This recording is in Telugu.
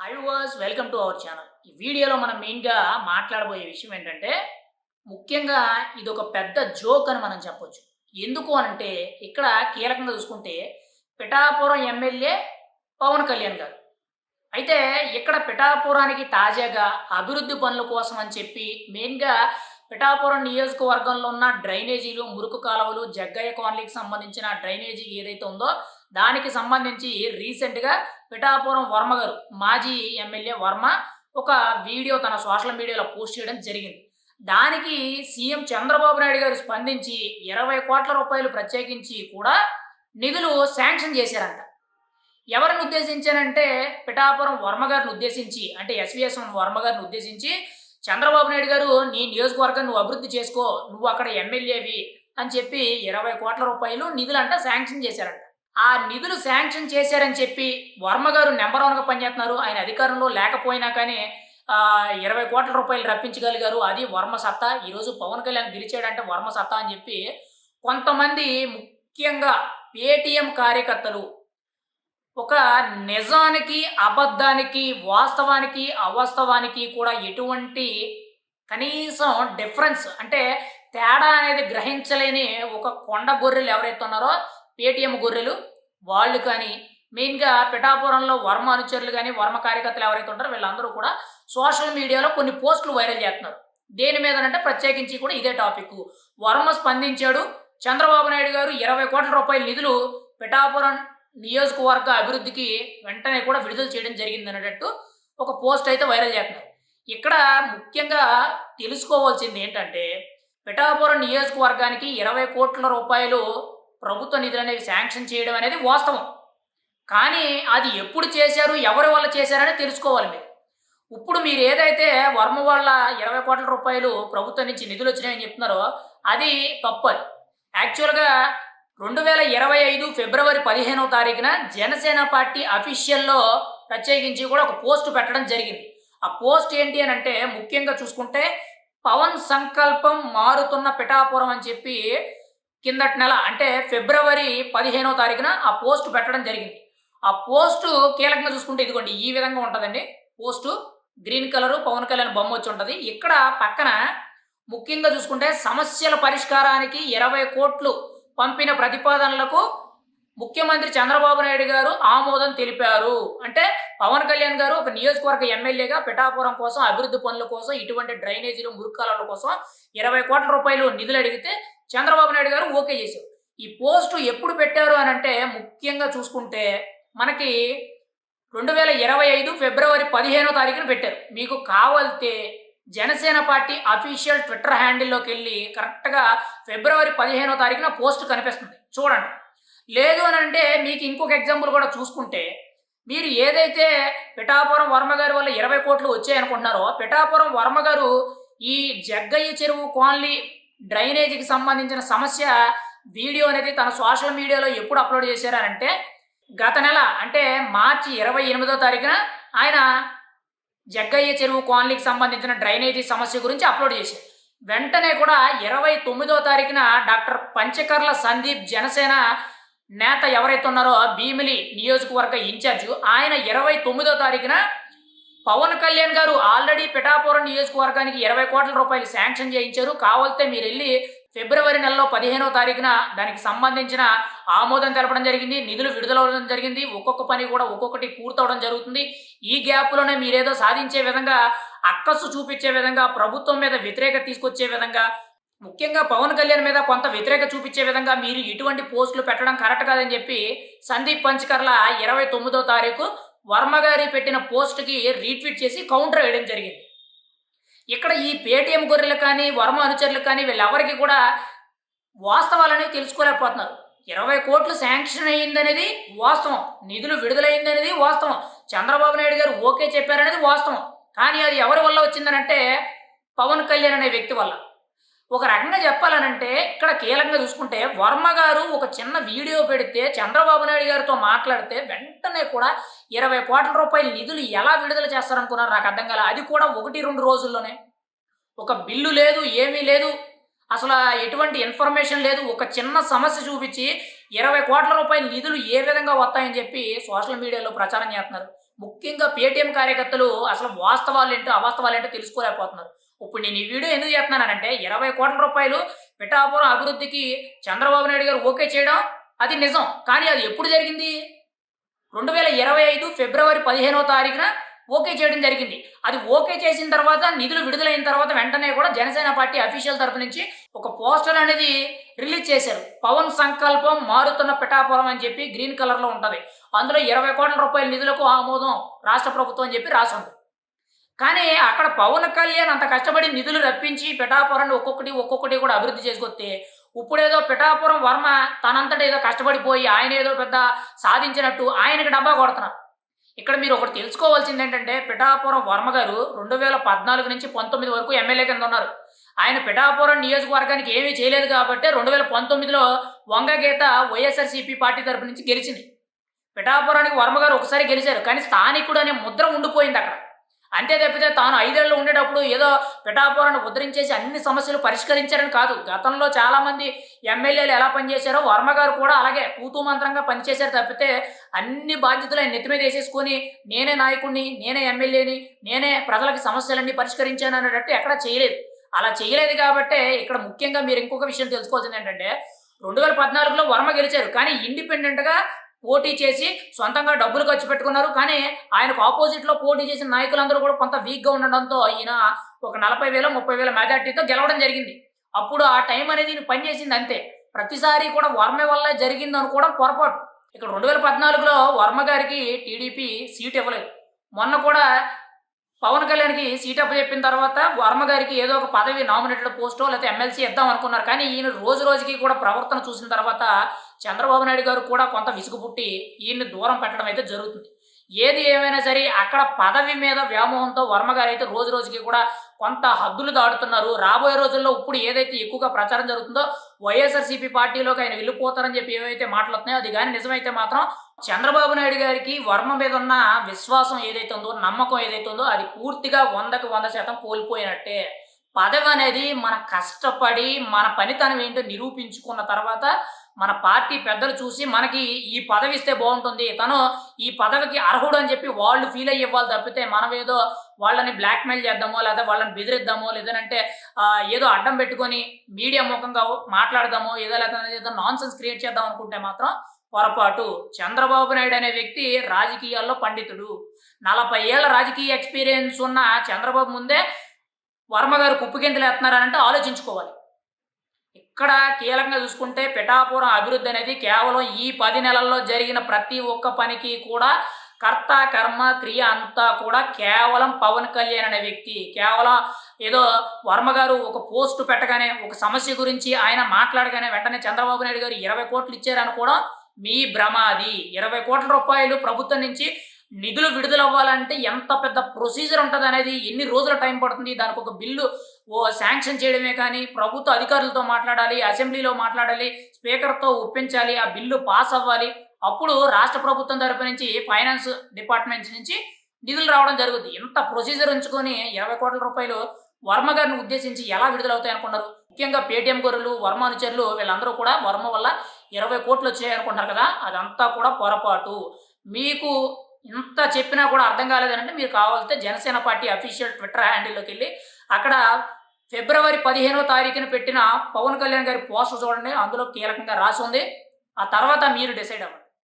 Hi was welcome to our channel. ఈ వీడియోలో మనం మెయిన్‌గా మాట్లాడబోయే విషయం ఏంటంటే, ముఖ్యంగా ఇదొక పెద్ద జోక్ అని మనం చెప్పొచ్చు. ఎందుకు అనంటే, ఇక్కడ కీలకంగా చూసుకుంటే పిఠాపురం ఎమ్మెల్యే పవన్ కళ్యాణ్ గారు. అయితే ఇక్కడ పిఠాపురానికి తాజాగా అభివృద్ధి పనుల కోసం అని చెప్పి మెయిన్‌గా పిఠాపురం నియోజకవర్గంలో ఉన్న డ్రైనేజీలు, మురుకు కాలువలు, జగ్గయ్య కాలనీకి సంబంధించిన డ్రైనేజీ ఏదైతే ఉందో దానికి సంబంధించి రీసెంట్‌గా పిఠాపురం వర్మ గారు, మాజీ ఎమ్మెల్యే వర్మ ఒక వీడియో తన సోషల్ మీడియాలో పోస్ట్ చేయడం జరిగింది. దానికి సీఎం చంద్రబాబు నాయుడు గారు స్పందించి 20,00,00,000 ప్రత్యేకించి కూడా నిధులు శాంక్షన్ చేశారంట. ఎవరిని ఉద్దేశించానంటే పిఠాపురం వర్మ గారిని ఉద్దేశించి అంటే ఎస్వీఎస్ వర్మ గారిని ఉద్దేశించి చంద్రబాబు నాయుడు గారు నీ నియోజకవర్గాన్ని నువ్వు అభివృద్ధి చేసుకో, నువ్వు అక్కడ ఎమ్మెల్యేవి అని చెప్పి 20,00,00,000 నిధులంట శాంక్షన్ చేశారంట. ఆ నిధులు శాంక్షన్ చేశారని చెప్పి వర్మ గారు నంబర్ వన్‌గా పనిచేస్తున్నారు. ఆయన అధికారంలో లేకపోయినా కానీ 20,00,00,000 రప్పించగలిగారు. అది వర్మ సత్తా. ఈరోజు పవన్ కళ్యాణ్ గెలిచాడంటే వర్మ సత్తా అని చెప్పి కొంతమంది ముఖ్యంగా పేటీఎం కార్యకర్తలు ఒక నిజానికి, అబద్ధానికి, వాస్తవానికి, అవాస్తవానికి కూడా ఎటువంటి కనీసం డిఫరెన్స్ అంటే తేడా అనేది గ్రహించలేని ఒక కొండ గొర్రెలు ఎవరైతే ఉన్నారో పేటీఎం గొర్రెలు వాళ్ళు కానీ, మెయిన్‌గా పిఠాపురంలో వర్మ అనుచరులు గాని, వర్మ కార్యకర్తలు ఎవరైతే ఉంటారో వీళ్ళందరూ కూడా సోషల్ మీడియాలో కొన్ని పోస్టులు వైరల్ చేస్తున్నారు. దేని మీదనంటే ప్రత్యేకించి కూడా ఇదే టాపిక్కు. వర్మ స్పందించాడు. చంద్రబాబు నాయుడు గారు 20,00,00,000 నిధులు పిఠాపురం నియోజకవర్గ అభివృద్ధికి వెంటనే కూడా విడుదల చేయడం జరిగిందనేటట్టు ఒక పోస్ట్ అయితే వైరల్ చేస్తున్నారు. ఇక్కడ ముఖ్యంగా తెలుసుకోవాల్సింది ఏంటంటే, పిఠాపురం నియోజకవర్గానికి 20,00,00,000 ప్రభుత్వ నిధులనేవి శాంక్షన్ చేయడం అనేది వాస్తవం. కానీ అది ఎప్పుడు చేశారు? ఎవరి వల్ల చేశారని తెలుసుకోవాలి మీరు. ఇప్పుడు మీరు ఏదైతే వర్మ వల్ల 20,00,00,000 ప్రభుత్వం నుంచి నిధులొచ్చినాయని చెప్తున్నారో అది తప్పది. యాక్చువల్‌గా 2025 ఫిబ్రవరి 15వ తారీఖున జనసేన పార్టీ అఫీషియల్‌లో ప్రత్యేకించి కూడా ఒక పోస్ట్ పెట్టడం జరిగింది. ఆ పోస్ట్ ఏంటి అనంటే ముఖ్యంగా చూసుకుంటే పవన్ సంకల్పం మారుతున్న పిఠాపురం అని చెప్పి కిందటి నెల అంటే ఫిబ్రవరి 15వ తారీఖున ఆ పోస్ట్ పెట్టడం జరిగింది. ఆ పోస్టు కీలకంగా చూసుకుంటే ఇదిగోండి ఈ విధంగా ఉంటదండి. Post green colour Pawan Kalyan బొమ్మ వచ్చి ఉంటది. ఇక్కడ పక్కన ముఖ్యంగా చూసుకుంటే సమస్యల పరిష్కారానికి 20,00,00,000 పంపిన ప్రతిపాదనలకు ముఖ్యమంత్రి చంద్రబాబు నాయుడు గారు ఆమోదం తెలిపారు. అంటే పవన్ కళ్యాణ్ గారు ఒక నియోజకవర్గ ఎమ్మెల్యేగా పిఠాపురం కోసం, అభివృద్ధి పనుల కోసం, ఇటువంటి డ్రైనేజీలు, మురుగు కాలువల కోసం 20,00,00,000 నిధులు అడిగితే చంద్రబాబు నాయుడు గారు ఓకే చేశారు. ఈ పోస్టు ఎప్పుడు పెట్టారు అనంటే ముఖ్యంగా చూసుకుంటే మనకి 2025 ఫిబ్రవరి 15వ తారీఖున పెట్టారు. మీకు కావాలితే జనసేన పార్టీ అఫీషియల్ ట్విట్టర్ హ్యాండిల్‌లోకెళ్ళి కరెక్ట్‌గా ఫిబ్రవరి 15వ తారీఖున పోస్ట్ కనిపిస్తుంది. చూడండి. లేదు అనంటే మీకు ఇంకొక ఎగ్జాంపుల్ కూడా చూసుకుంటే, మీరు ఏదైతే పిఠాపురం వర్మ గారి వల్ల 20,00,00,000 వచ్చాయనుకుంటున్నారో, పిఠాపురం వర్మ గారు ఈ జగ్గయ్య చెరువు కాలనీ డ్రైనేజీకి సంబంధించిన సమస్య వీడియో అనేది తన సోషల్ మీడియాలో ఎప్పుడు అప్‌లోడ్ చేశారనంటే, గత నెల అంటే మార్చి 28వ తారీఖున ఆయన జగ్గయ్య చెరువు కాలనీకి సంబంధించిన డ్రైనేజీ సమస్య గురించి అప్‌లోడ్ చేశారు. వెంటనే కూడా 29వ తారీఖున డాక్టర్ పంచకర్ల సందీప్ జనసేన నేత ఎవరైతే ఉన్నారో భీమిలి నియోజకవర్గ ఇన్ఛార్జు ఆయన 29వ తారీఖున పవన్ కళ్యాణ్ గారు ఆల్రెడీ పిఠాపురం నియోజకవర్గానికి 20,00,00,000 శాంక్షన్ చేయించారు. కావాలితే మీరెళ్లి ఫిబ్రవరి నెలలో 15వ తారీఖున దానికి సంబంధించిన ఆమోదం తెలపడం జరిగింది. నిధులు విడుదలవ్వడం జరిగింది. ఒక్కొక్క పని కూడా ఒక్కొక్కటి పూర్తవడం జరుగుతుంది. ఈ గ్యాప్‌లోనే మీరేదో సాధించే విధంగా, అక్కసు చూపించే విధంగా, ప్రభుత్వం మీద వ్యతిరేకత తీసుకొచ్చే విధంగా, ముఖ్యంగా పవన్ కళ్యాణ్ మీద కొంత వ్యతిరేకత చూపించే విధంగా మీరు ఇటువంటి పోస్టులు పెట్టడం కరెక్ట్ కాదని చెప్పి సందీప్ పంచకర్ల 29వ తారీఖు వర్మ గారి పెట్టిన పోస్ట్‌కి రీట్వీట్ చేసి కౌంటర్ వేయడం జరిగింది. ఇక్కడ ఈ పేటీఎం గొర్రెలు కానీ, వర్మ అనుచరులకు కానీ వీళ్ళెవరికీ కూడా వాస్తవాలనేవి తెలుసుకోలేకపోతున్నారు. 20,00,00,000 శాంక్షన్ అయిందనేది వాస్తవం. నిధులు విడుదలైందనేది వాస్తవం. చంద్రబాబు నాయుడు గారు ఓకే చెప్పారనేది వాస్తవం. కానీ అది ఎవరి వల్ల వచ్చిందనంటే పవన్ కళ్యాణ్ అనే వ్యక్తి వల్ల. ఒక రకంగా చెప్పాలనంటే ఇక్కడ కీలకంగా చూసుకుంటే వర్మ గారు ఒక చిన్న వీడియో పెడితే చంద్రబాబు నాయుడు గారితో మాట్లాడితే వెంటనే కూడా 20,00,00,000 నిధులు ఎలా విడుదల చేస్తారనుకున్నారు నాకు అర్థం కాలే. అది కూడా 1, 2 రోజుల్లోనే. ఒక బిల్లు లేదు, ఏమీ లేదు. అసలు ఎటువంటి ఇన్ఫర్మేషన్ లేదు. ఒక చిన్న సమస్య చూపించి 20,00,00,000 నిధులు ఏ విధంగా వస్తాయని చెప్పి సోషల్ మీడియాలో ప్రచారం చేస్తున్నారు. ముఖ్యంగా పేటీఎం కార్యకర్తలు అసలు వాస్తవాలేంటో, అవాస్తవాలేంటో తెలుసుకోలేకపోతున్నారు. ఇప్పుడు నేను ఈ వీడియో ఎందుకు చేస్తున్నానంటే, రూ. 20,00,00,000 పిఠాపురం అభివృద్ధికి చంద్రబాబు నాయుడు గారు ఓకే చేయడం అది నిజం. కానీ అది ఎప్పుడు జరిగింది? 2025 ఫిబ్రవరి 15వ తారీఖున ఓకే చేయడం జరిగింది. అది ఓకే చేసిన తర్వాత నిధులు విడుదలైన తర్వాత వెంటనే కూడా జనసేన పార్టీ అఫీషియల్ తరపు నుంచి ఒక పోస్టర్ అనేది రిలీజ్ చేశారు. పవన్ సంకల్పం మారుతున్న పిఠాపురం అని చెప్పి గ్రీన్ కలర్‌లో ఉంటది. అందులో రూ. 20,00,00,000 నిధులకు ఆమోదం రాష్ట్ర ప్రభుత్వం అని చెప్పి రాసుంది. కానీ అక్కడ పవన్ కళ్యాణ్ అంత కష్టపడి నిధులు రప్పించి పిఠాపురాన్ని ఒక్కొక్కటి కూడా అభివృద్ధి చేసుకొస్తే, ఇప్పుడేదో పిఠాపురం వర్మ తనంతట ఏదో కష్టపడిపోయి ఆయనేదో పెద్ద సాధించినట్టు ఆయనకి డబ్బా కొడుతున్నారు. ఇక్కడ మీరు ఒకటి తెలుసుకోవాల్సిందేంటంటే, పిఠాపురం వర్మ గారు 2014 నుంచి 19 వరకు ఎమ్మెల్యే కింద ఉన్నారు. ఆయన పిఠాపురం నియోజకవర్గానికి ఏమీ చేయలేదు కాబట్టే 2019లో వంగగీత వైఎస్ఆర్‌సీపీ పార్టీ తరపు నుంచి గెలిచింది. పిఠాపురానికి వర్మ గారు ఒకసారి గెలిచారు. కానీ స్థానికుడు అనే ముద్ర ఉండిపోయిందక్కడ. అంతే తప్పితే తాను 5 ఏళ్ళు ఉండేటప్పుడు ఏదో పిఠాపురాన్ని ఉద్ధరించేసి అన్ని సమస్యలు పరిష్కరించారని కాదు. గతంలో చాలామంది ఎమ్మెల్యేలు ఎలా పనిచేశారో వర్మ గారు కూడా అలాగే తూతూ మంత్రంగా పనిచేశారు తప్పితే అన్ని బాధ్యతలు ఆయన నెత్తి మీద వేసేసుకొని నేనే నాయకుడిని, నేనే ఎమ్మెల్యేని, నేనే ప్రజలకి సమస్యలన్నీ పరిష్కరించాను అనేటట్టు ఎక్కడా చేయలేదు. అలా చేయలేదు కాబట్టే ఇక్కడ ముఖ్యంగా మీరు ఇంకొక విషయం తెలుసుకోవాల్సింది ఏంటంటే, 2014లో వర్మ గెలిచారు. కానీ ఇండిపెండెంట్‌గా పోటీ చేసి సొంతంగా డబ్బులు ఖర్చు పెట్టుకున్నారు. కానీ ఆయనకు ఆపోజిట్‌లో పోటీ చేసిన నాయకులందరూ కూడా కొంత వీక్‌గా ఉండడంతో ఈయన ఒక 40,000, 30,000 మెజార్టీతో గెలవడం జరిగింది. అప్పుడు ఆ టైం అనేది ఈయన పనిచేసింది అంతే. ప్రతిసారి కూడా వర్మ వల్లే జరిగిందనుకోవడం పొరపాటు. ఇక్కడ 2014లో వర్మ గారికి టీడీపీ సీట్ ఇవ్వలేదు. మొన్న కూడా పవన్ కళ్యాణ్‌కి సీట్ అప్పజెప్పిన తర్వాత వర్మ గారికి ఏదో ఒక పదవి నామినేటెడ్ పోస్టో లేకపోతే ఎమ్మెల్సీ ఇద్దాం అనుకున్నారు. కానీ ఈయన రోజు రోజుకి కూడా ప్రవర్తన చూసిన తర్వాత చంద్రబాబు నాయుడు గారు కూడా కొంత విసుగు పుట్టి ఈయన్ని దూరం పెట్టడం అయితే జరుగుతుంది. ఏది ఏమైనా సరే అక్కడ పదవి మీద వ్యామోహంతో వర్మ గారైతే రోజు రోజుకి కూడా కొంత హద్దులు దాటుతున్నారు. రాబోయే రోజుల్లో ఇప్పుడు ఏదైతే ఎక్కువగా ప్రచారం జరుగుతుందో వైఎస్ఆర్‌సీపీ పార్టీలోకి ఆయన వెళ్ళిపోతారని చెప్పి ఏవైతే మాటలొస్తున్నాయో అది గాని నిజమైతే మాత్రం చంద్రబాబు నాయుడు గారికి వర్మ మీద ఉన్న విశ్వాసం ఏదైతే ఉందో, నమ్మకం ఏదైతే ఉందో అది పూర్తిగా 100కి 100% కోల్పోయినట్టే. పదవి అనేది మనం కష్టపడి మన పనితనం ఏంటో నిరూపించుకున్న తర్వాత మన పార్టీ పెద్దలు చూసి మనకి ఈ పదవి ఇస్తే బాగుంటుంది, తను ఈ పదవికి అర్హుడు అని చెప్పి వాళ్ళు ఫీల్ అయ్యి ఇవ్వాలి తప్పితే మనం ఏదో వాళ్ళని బ్లాక్‌మెయిల్ చేద్దామో, లేదా వాళ్ళని బెదిరిద్దామో, లేదంటే ఏదో అడ్డం పెట్టుకొని మీడియా ముఖంగా మాట్లాడదామో, ఏదో నాన్‌సెన్స్ క్రియేట్ చేద్దాం అనుకుంటే మాత్రం పొరపాటు. చంద్రబాబు నాయుడు అనే వ్యక్తి రాజకీయాల్లో పండితుడు. 40 ఏళ్ల రాజకీయ ఎక్స్‌పీరియన్స్ ఉన్న చంద్రబాబు ముందే వర్మ గారు కుప్పగింతలేస్తున్నారనంటే ఆలోచించుకోవాలి. ఇక్కడ కీలకంగా చూసుకుంటే పిఠాపురం అభివృద్ధి అనేది కేవలం ఈ 10 నెలల్లో జరిగిన ప్రతి ఒక్క పనికి కూడా కర్త, కర్మ, క్రియ అంతా కూడా కేవలం పవన్ కళ్యాణ్ అనే వ్యక్తి. కేవలం ఏదో వర్మ గారు ఒక పోస్ట్ పెట్టగానే, ఒక సమస్య గురించి ఆయన మాట్లాడగానే వెంటనే చంద్రబాబు నాయుడు గారు 20 కోట్లు ఇచ్చారనుకోవడం మీ భ్రమ అది. రూ. 20,00,00,000 ప్రభుత్వం నుంచి నిధులు విడుదలవ్వాలంటే ఎంత పెద్ద ప్రొసీజర్ ఉంటదనేది, ఎన్ని రోజుల టైం పడుతుంది, దానికొక బిల్లు శాంక్షన్ చేయడమే కానీ, ప్రభుత్వ అధికారులతో మాట్లాడాలి, అసెంబ్లీలో మాట్లాడాలి, స్పీకర్‌తో ఒప్పించాలి, ఆ బిల్లు పాస్ అవ్వాలి. అప్పుడు రాష్ట్ర ప్రభుత్వం తరపు నుంచి ఫైనాన్స్ డిపార్ట్‌మెంట్స్ నుంచి నిధులు రావడం జరుగుద్ది. ఇంత ప్రొసీజర్ ఉంచుకొని రూ. 20,00,00,000 వర్మ గారిని ఉద్దేశించి ఎలా విడుదలవుతాయనుకున్నారు? ముఖ్యంగా పేటీఎం గొర్రెలు, వర్మ అనుచరులు వీళ్ళందరూ కూడా వర్మ వల్ల 20 కోట్లు వచ్చాయనుకుంటున్నారు కదా! అదంతా కూడా పొరపాటు. మీకు ఇంత చెప్పినా కూడా అర్థం కాలేదనంటే మీరు కావాలితే జనసేన పార్టీ అఫీషియల్ ట్విట్టర్ హ్యాండిల్‌లోకెళ్ళి అక్కడ ఫిబ్రవరి 15వ తారీఖున పెట్టిన పవన్ కళ్యాణ్ గారి పోస్టర్ చూడండి. అందులో కీలకంగా రాసుంది. ఆ తర్వాత మీరు డిసైడ్ అవ్వండి.